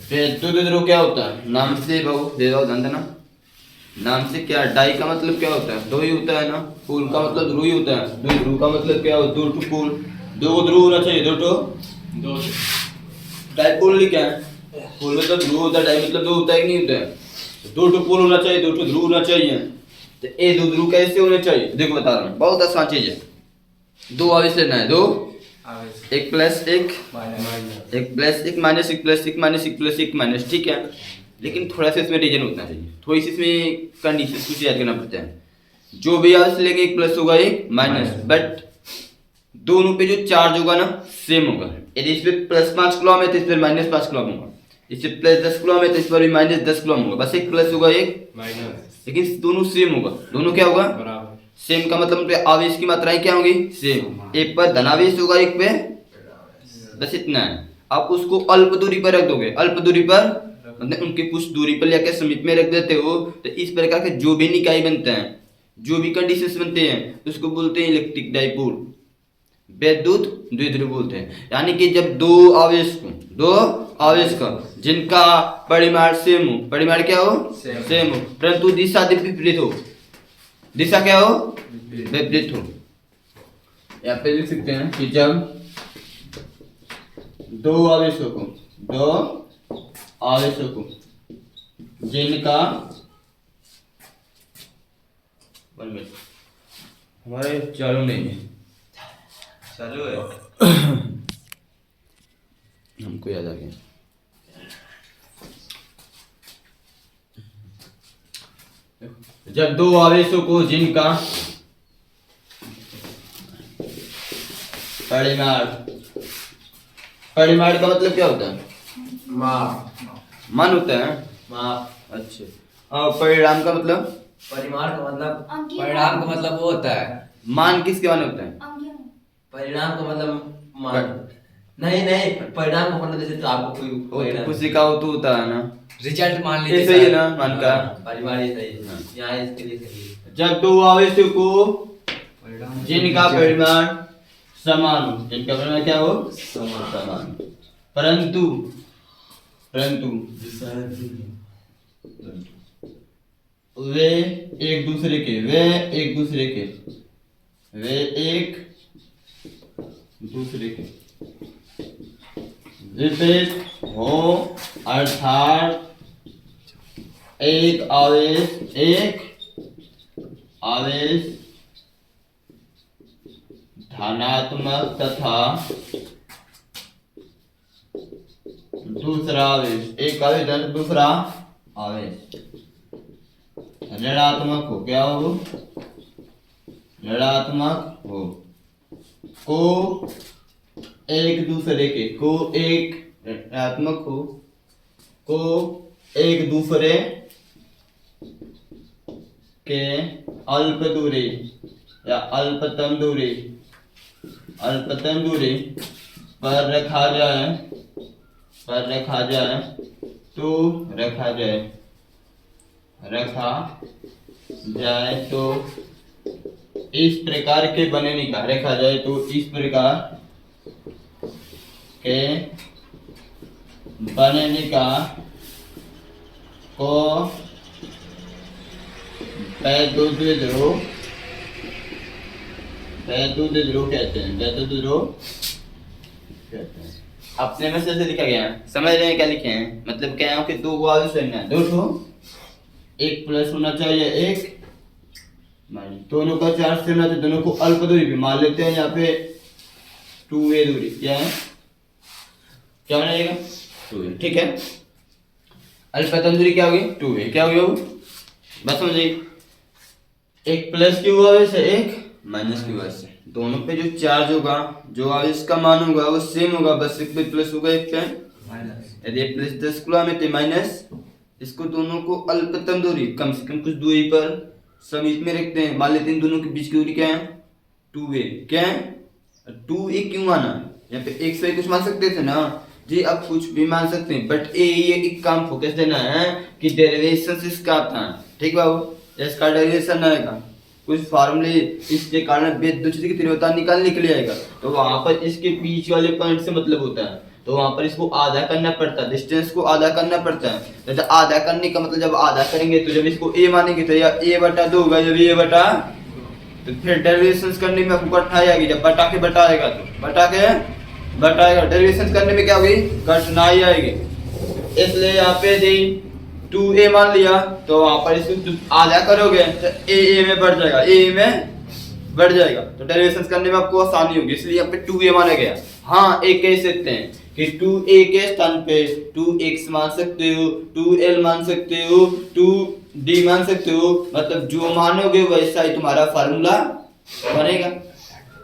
वैद्युत ध्रुव क्या होता है? नाम से बहु दे दो ध्यान देना। नाम से क्या, डाई का मतलब क्या होता है? दो ही होता है ना। पोल का मतलब ध्रुव ही होता है। दो ध्रुव का मतलब क्या होता है? दो टू पोल, दो ध्रुव होना चाहिए। दो डाईपोल ही क्या है? पोल मतलब ध्रुव होता है, डाई मतलब दो होता है कि नहीं होता है? दो टू पोल होना चाहिए, दो टू ध्रुव होना चाहिए। तो ये दो ध्रुव कैसे होने चाहिए? देखो बता रहा हूँ, बहुत आसान चीज है। दो आवेश लेना है, दो एक प्लस एक, एक प्लस एक माइनस, एक प्लस एक माइनस, एक प्लस एक माइनस, ठीक है। लेकिन थोड़ा सा इसमें रीजन होना चाहिए, थोड़ी सी इसमें कंडीशन कुछ याद करना पड़ता है। जो भी आवेश लेंगे एक प्लस होगा एक माइनस, बट दोनों पे जो चार्ज होगा ना सेम होगा। यदि इस पे प्लस 5 कूलम है तो इस पर माइनस 5 कूलम होगा। इस पे प्लस 10 कूलम है तो इस पर भी माइनस 10 कूलम होगा। बस एक प्लस होगा एक माइनस, लेकिन दोनों सेम होगा। दोनों क्या होगा? बराबर। सेम का मतलब उनपे आवेश की मात्राएं क्या होंगी? सेम। एक पर धनावेश होगा, एक पे, बस इतना है। आप उसको अल्प दूरी पर रख दोगे, अल्प दूरी पर मतलब उनकी कुछ दूरी पर या समीप में रख देते हो, तो इस प्रकार के जो भी निकाय बनते हैं, जो भी कंडीशंस बनते हैं, उसको बोलते हैं इलेक्ट्रिक डाइपोल, वैद्युत द्विध्रुव बोलते हैं। यानी कि जब दो आवेश का जिनका परिमाण सेम हो, परिमाण क्या हो? सेम हो, परंतु दिशा विपरीत हो। दिशा क्या हो? विपरीत हो। यहाँ पे लिख सकते हैं कि जब दो आवेशों को जिनका हमारे चालू नहीं है, चालू है। हमको याद आ गया। जब दो आवेशों को जिनका परिमाण का मतलब क्या होता है? मान होता है, माप। अच्छा। और परिणाम का मतलब? परिमाण का मतलब, परिणाम का मतलब वो होता है। मान किसके मान होता है? परिणाम का मतलब मान नहीं, परिणाम का मतलब जैसे तो आपको कोई कुछ सिखाओ तो होता है ना, रिजल्ट मान ये लीजिए सही है ना मान का? परिमाण ही सही है। यहाँ इसके लिए सही है। जब दो आवेशों को जिनका परिमाण समान हो, जिनका परिमाण क्या हो? समान, परंतु वे एक दूसरे के विपरीत हो, अर्थात एक आवेश धनात्मक तथा दूसरा आवेश, एक आवेश धन दूसरा आवेश ऋणात्मक हो, क्या हो? ऋणात्मक हो, को एक दूसरे के, ऋणात्मक हो को एक दूसरे के अल्प दूरी या अल्पतम दूरी पर रखा जाए तो इस प्रकार के बने का रखा जाए तो इस प्रकार के बने का को वैद्युत ध्रुव कहते हैं। अपने में से लिखा गया है, समझ रहे हैं क्या लिखे हैं? मतलब क्या है कि दो आवेश लेना है, दो ठो, एक प्लस होना चाहिए एक माइनस, दोनों का चार्ज सेम है, दोनों को अल्प दूरी पे मान लेते हैं। यहाँ पे 2a दूरी, क्या है, क्या होना जाएगा? 2a, ठीक है। अल्पतम दूरी क्या होगी? 2a, क्या होगी? बस समझिए, एक प्लस क्यू आवेश है, एक माइनस क्यू आवेश है, दोनों पे जो चार्ज होगा, जो आवेश का मान होगा वो सेम होगा, बस एक पे प्लस होगा, एक पे माइनस। यदि प्लस 10 कूलम है तो माइनस, इसको दोनों को अल्पतम दूरी, कम से कम कुछ दूरी पर समीप में रखते हैं। मान लेते हैं दोनों के बीच की दूरी क्या है? 2a, क्या है? 2a क्यों आना? यहाँ पे एक से कुछ मान सकते थे ना जी, अब कुछ भी मान सकते हैं, बट ये एक काम फोकस देना है कि डेरिवेशन इसका आता है, ठीक बाबू। इसका डेरिवेशन आएगा, कुछ फार्मूले इसके कारण विद्युत की तीव्रता निकालने के लिए आएगा, तो वहां पर इसके बीच वाले पॉइंट से मतलब होता है। तो वहां पर इसको आधा करना पड़ता है, डिस्टेंस को आधा करना पड़ता है। तो आधा करने का मतलब जब आधा करेंगे तो जब इसको a मानेंगे तो या a/2 होगा, जब a/, तो फिर डेरिवेशन करने में आपको कठिनाई आएगी। जब बटा के बटाएगा तो बटाएगा डेरिवेशन करने में क्या होगी, कठिनाई आएगी। इसलिए यहाँ पे दी 2a मान लिया, तो वहां पर इसको आधा करोगे तो a में बढ़ जाएगा, a में बढ़ जाएगा, तो डेरिवेशन करने में आपको आसानी होगी, इसलिए यहाँ पे 2a माना गया। हाँ, एक कह सकते हैं कि 2a के स्थान पे 2x मान सकते हो, 2l मान सकते हो, 2d मान सकते हो, मतलब जो मानोगे वैसा ही तुम्हारा फार्मूला बनेगा।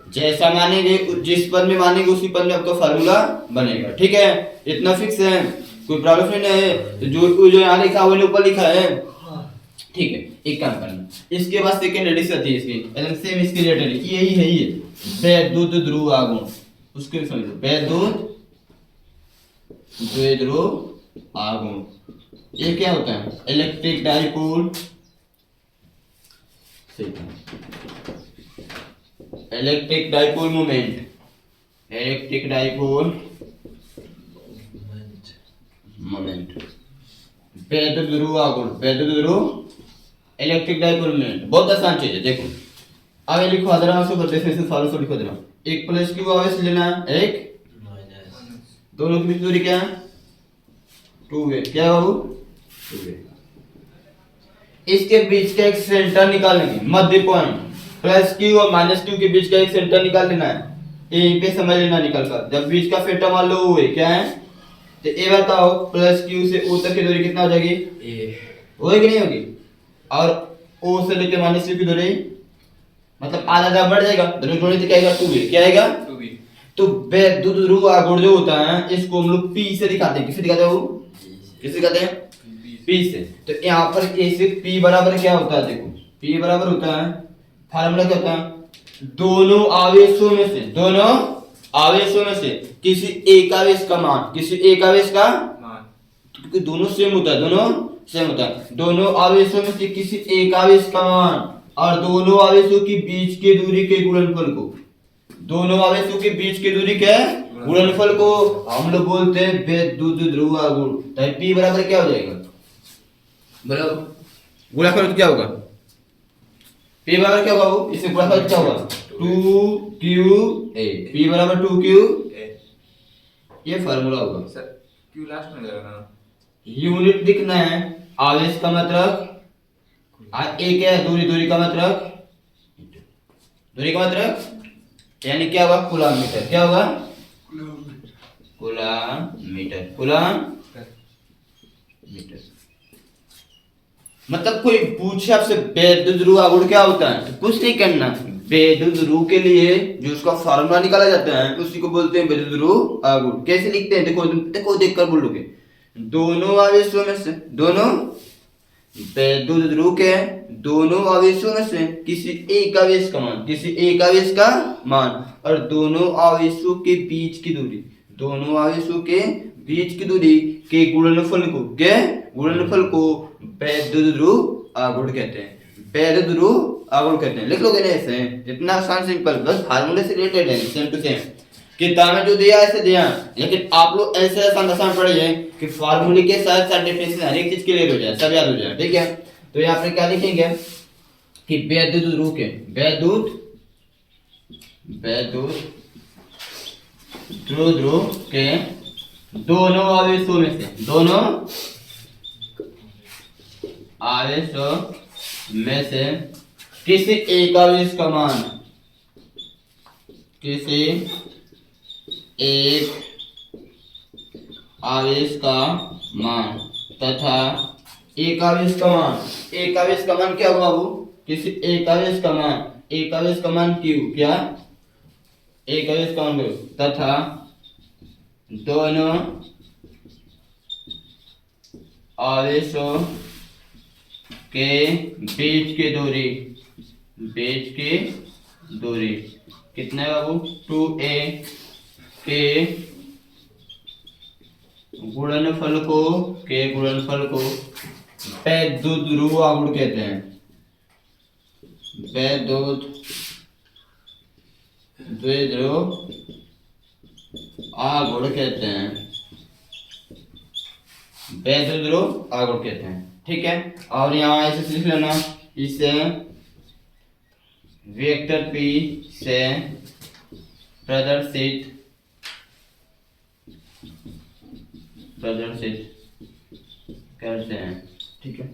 जैसा मानेंगे, जिस पद में मानेंगे उसी पद में आपका फार्मूला बनेगा। ठीक है, इतना फिक्स है, कोई प्रॉब्लम नहीं है। तो जो यहाँ लिखा हुआ ऊपर लिखा है, ठीक है। एक काम करना, इसके बाद सेकंड एडिशन आती है इसकी, एकदम सेम इसकी रिलेटेड यही है, ये वैद्युत ध्रुव आघूर्ण, उसके समझो, वैद्युत द्विध्रुव आघूर्ण। ये क्या होता है, electric dipole, electric dipole moment, electric dipole moment, वैद्युत ध्रुव आघूर्ण, वैद्युत ध्रुव इलेक्ट्रिक डाइपोल मोमेंट। बहुत आसान चीज है, देखो आगे लिखो, आराम से करते हैं, फॉलो लिखो जरा। एक प्लस क्यू आवेश लेना है, एक दोनों की बीच दूरी क्या है, 2a, क्या है बाबू, 2a। इसके बीच का एक सेंटर निकालेंगे, मध्य पॉइंट, प्लस क्यू और माइनस क्यू के बीच का एक सेंटर निकाल लेना है, यहीं पे समझ लेना निकल कर। जब बीच का सेंटर मान लो ओ है, क्या है, तो ए बताओ प्लस क्यू से ओ तक की दूरी कितना हो जाएगी, होगी कि नहीं होगी, और ओ से लेके माइनस क्यू की दूरी मतलब आधा बढ़ जाएगा, दोनों जोड़े तो क्या आएगा, 2a, क्या आएगा, 2b। तो वैद्युत ध्रुव आघूर्ण जो होता है इसको हम लोग p से दिखाते हैं, किससे दिखाते हैं, किससे दिखाते हैं, p से। तो यहाँ पर a से p बराबर क्या होता है, देखो p बराबर होता है, फार्मूला क्या होता है, दोनों आवेशों में से, दोनों आवेशों में से किसी एक आवेश का मान, किसी एक आवेश का मान, क्योंकि दोनों सेम होता है, दोनों सेम होता है, दोनों आवेशों में से किसी एक आवेश का मान और दोनों आवेशों के बीच की दूरी के गुणनफल को, दोनों आवेशों के बीच की दूरी के गुणनफल को हम लोग बोलते हैं वैद्युत ध्रुव आघूर्ण। तो p बराबर क्या हो जाएगा, बराबर गुणा करो तो क्या होगा, p बराबर क्या होगा, वो इसे गुणा करो तो क्या होगा, 2qa, p बराबर 2qa, ये फार्मूला होगा। सर क्यू लास्ट में जाएगा ना, यूनिट लिखना है, आवेश का मतलब एक है, दूरी का मतलब, दूरी का मतलब यानी क्या होगा, कूलम मीटर, क्या होगा, कूलम मीटर, कूलम मीटर। मतलब कोई पूछे आपसे वैद्युत ध्रुव आघूर्ण क्या होता है, तो कुछ नहीं करना, वैद्युत ध्रुव के लिए जो उसका फार्मूला निकाला जाता है उसी को बोलते हैं वैद्युत ध्रुव आघूर्ण। कैसे लिखते हैं, देखो देखो देखकर बोलोगे, दोनों आवेशों में से, दोनों वैद्युत ध्रुव के दोनों आवेशों में से किसी एक आवेश का मान, किसी एक आवेश का मान और दोनों आवेशों के बीच की दूरी, दोनों आवेशों के बीच की दूरी के गुणनफल को, के गुणनफल को वैद्युत ध्रुव आघूर्ण कहते हैं, वैद्युत ध्रुव आघूर्ण कहते हैं। लिख लोगे ना ऐसे, इतना आसान सिंपल, बस फार्मूले से रिलेटेड है, सेम टू सेम। किताब में जो दिया ऐसे दिया, लेकिन आप लोग ऐसे आसान पढ़िए कि फार्मूले के साथ साथ डेफिनेशन हर एक चीज क्लियर हो जाए, सब याद हो जाए। ठीक है, तो यहाँ पे क्या लिखेंगे कि वैद्युत ध्रुव के, वैद्युत ध्रुव के दोनों आवेशों में से, दोनों आवेशों में से किसी एक आवेश का मान, किसी एक आवेश का मान तथा एक आवेश का मान, एक आवेश का मान क्या हुआ बाबू, किसी एक आवेश का मान, एक आवेश का मान q, क्या, एक आवेश का मान q तथा दोनों आवेशों के बीच की दूरी, बीच की दूरी कितना है बाबू, 2a के गुणनफल को, के गुणनफल को वैद्युत ध्रुव आघूर्ण कहते हैं, वैद्युत द्विध्रुव आगुड़ कहते हैं, बेंजीन ध्रुव आगुड़ कहते हैं, ठीक है। और यहाँ ऐसे लिख लेना, इसे वेक्टर P से प्रदर्शित करते हैं, ठीक है।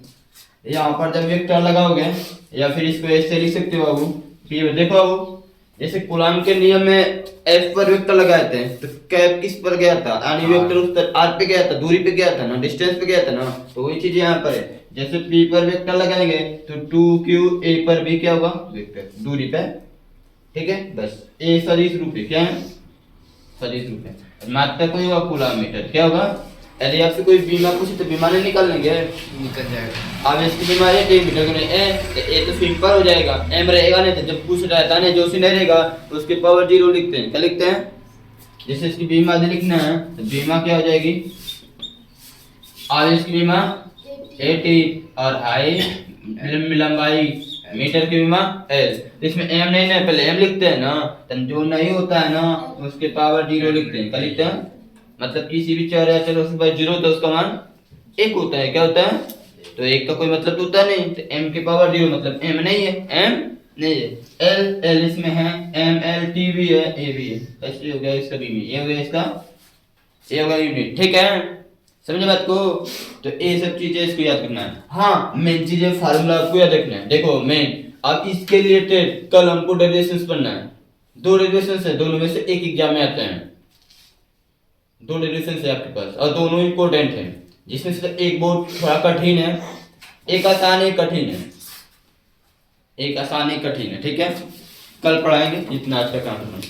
यहाँ पर जब वेक्टर लगाओगे या फिर इसको ऐसे लिख सकते हो बाबू, देखो बाबू, जैसे कूलॉम के नियम में F पर वेक्टर लगाए थे तो कैप किस पर गया था, यानी वेक्टर उस पर R पे गया था, दूरी पे गया था ना, डिस्टेंस पे गया था ना, तो वही चीज यहाँ पर है। जैसे P पर वेक्टर लगाएंगे तो 2Q A पर भी क्या होगा, वेक्टर दूरी पे, ठीक है। बस A सदिश रूप है, क्या है, सदिश रूप है। मात्रा कोई होगा कूलॉम मीटर, क्या होगा, यदि आपसे कोई बीमा पूछे तो बीमा नहीं निकाल लेंगे, निकल जाएगा। अब इसकी बीमारी है मीटर गुने ए तो सिंपल हो जाएगा, एम रहेगा नहीं तो जब पूछ रहा था ना जो सी नहीं रहेगा उसके पावर 0 लिखते हैं, क्या लिखते हैं। जैसे इसकी बीमा लिखना है तो बीमा क्या हो जाएगी, और इसकी बीमा 80 और हाई लंबाई मीटर की बीमा एल, इसमें एम नहीं है, पहले एम लिखते हैं ना, तो जो नहीं होता है ना उसके पावर 0 लिखते हैं, क्या लिखते हैं। मतलब किसी भी चर या चलो उसके पास 0 होता है उसका मान 1 होता है, क्या होता है, तो 1 का कोई मतलब होता नहीं, तो m के पावर 0 मतलब m नहीं है, m नहीं है, l इसमें है, m l t भी है, a भी है, ऐसे हो गया इसका भी, ये हो गया इसका, ये हो गया यूनिट, ठीक है, समझे बात को। तो ये सब चीजें इसको याद करना है। हाँ मेन चीजें फार्मूला आपको याद रखना है। देखो मेन, अब इसके रिलेटेड कल हमको डेरिवेशंस पढ़ना है, 2 डेरिवेशंस है, दोनों में से एक एग्जाम में आते हैं, 2 डेरिवेशंस है आपके पास और दोनों इंपॉर्टेंट हैं, जिसमें से एक बहुत थोड़ा कठिन है, एक आसान एक कठिन है, एक आसान एक कठिन है, ठीक है। कल पढ़ाएंगे, इतना आज का काम है।